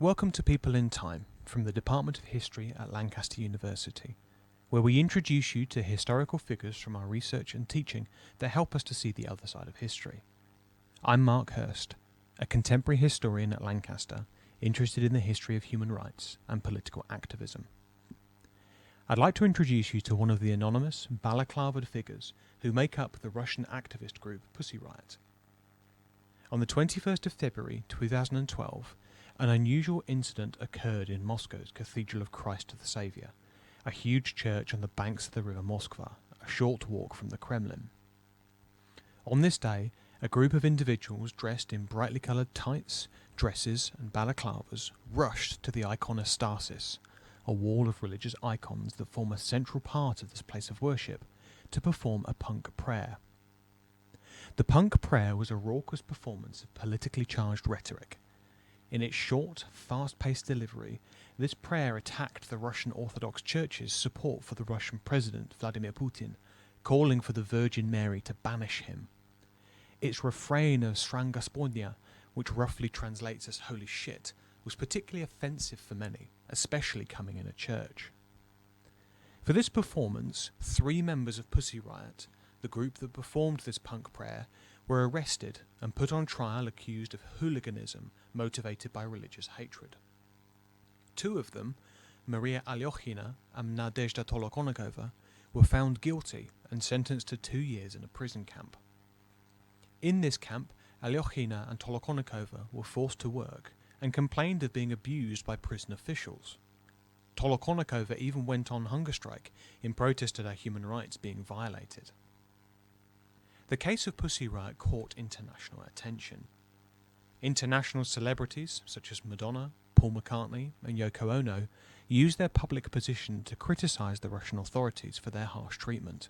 Welcome to People in Time from the Department of History at Lancaster University, where we introduce you to historical figures from our research and teaching that help us to see the other side of history. I'm Mark Hurst, a contemporary historian at Lancaster interested in the history of human rights and political activism. I'd like to introduce you to one of the anonymous, balaclavaed figures who make up the Russian activist group Pussy Riot. On the 21st of February 2012, an unusual incident occurred in Moscow's Cathedral of Christ the Saviour, a huge church on the banks of the river Moskva, a short walk from the Kremlin. On this day, a group of individuals dressed in brightly coloured tights, dresses and balaclavas rushed to the iconostasis, a wall of religious icons that form a central part of this place of worship, to perform a punk prayer. The punk prayer was a raucous performance of politically charged rhetoric. In its short, fast-paced delivery, this prayer attacked the Russian Orthodox Church's support for the Russian President Vladimir Putin, calling for the Virgin Mary to banish him. Its refrain of Sran Gospodня, which roughly translates as holy shit, was particularly offensive for many, especially coming in a church. For this performance, 3 members of Pussy Riot, the group that performed this punk prayer, were arrested and put on trial accused of hooliganism motivated by religious hatred. 2 of them, Maria Alyokhina and Nadezhda Tolokonnikova, were found guilty and sentenced to 2 years in a prison camp. In this camp, Alyokhina and Tolokonnikova were forced to work and complained of being abused by prison officials. Tolokonnikova even went on hunger strike in protest at her human rights being violated. The case of Pussy Riot caught international attention. International celebrities such as Madonna, Paul McCartney and Yoko Ono used their public position to criticise the Russian authorities for their harsh treatment.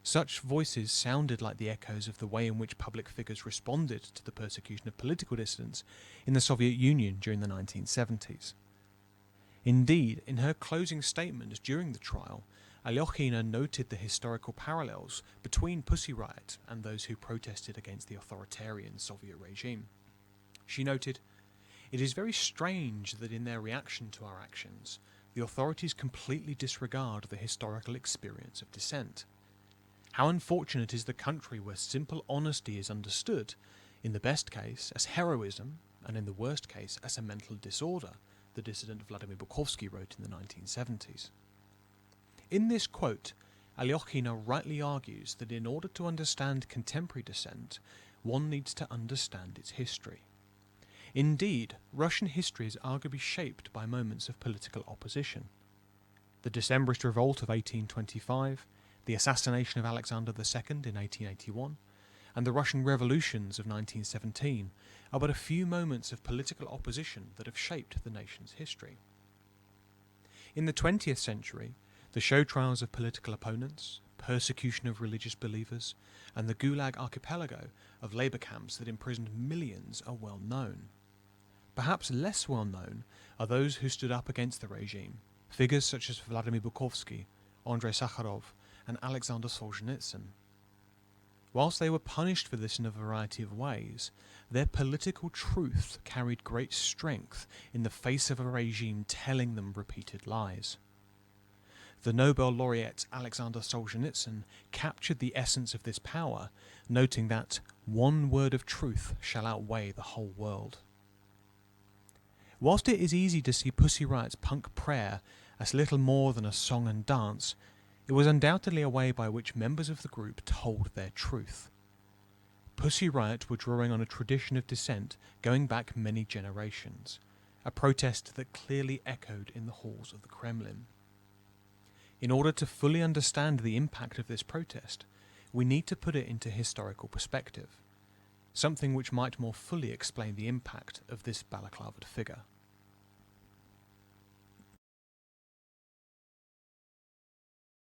Such voices sounded like the echoes of the way in which public figures responded to the persecution of political dissidents in the Soviet Union during the 1970s. Indeed, in her closing statement during the trial, Alyokhina noted the historical parallels between Pussy Riot and those who protested against the authoritarian Soviet regime. She noted, "It is very strange that in their reaction to our actions, the authorities completely disregard the historical experience of dissent. How unfortunate is the country where simple honesty is understood, in the best case as heroism, and in the worst case as a mental disorder," the dissident Vladimir Bukovsky wrote in the 1970s. In this quote, Alyokhina rightly argues that in order to understand contemporary dissent, one needs to understand its history. Indeed, Russian history is arguably shaped by moments of political opposition. The Decembrist revolt of 1825, the assassination of Alexander II in 1881, and the Russian revolutions of 1917 are but a few moments of political opposition that have shaped the nation's history. In the 20th century, the show trials of political opponents, persecution of religious believers, and the Gulag archipelago of labour camps that imprisoned millions are well known. Perhaps less well known are those who stood up against the regime, figures such as Vladimir Bukovsky, Andrei Sakharov, and Alexander Solzhenitsyn. Whilst they were punished for this in a variety of ways, their political truth carried great strength in the face of a regime telling them repeated lies. The Nobel laureate Alexander Solzhenitsyn captured the essence of this power, noting that one word of truth shall outweigh the whole world. Whilst it is easy to see Pussy Riot's punk prayer as little more than a song and dance, it was undoubtedly a way by which members of the group told their truth. Pussy Riot were drawing on a tradition of dissent going back many generations, a protest that clearly echoed in the halls of the Kremlin. In order to fully understand the impact of this protest, we need to put it into historical perspective, something which might more fully explain the impact of this balaclavaed figure.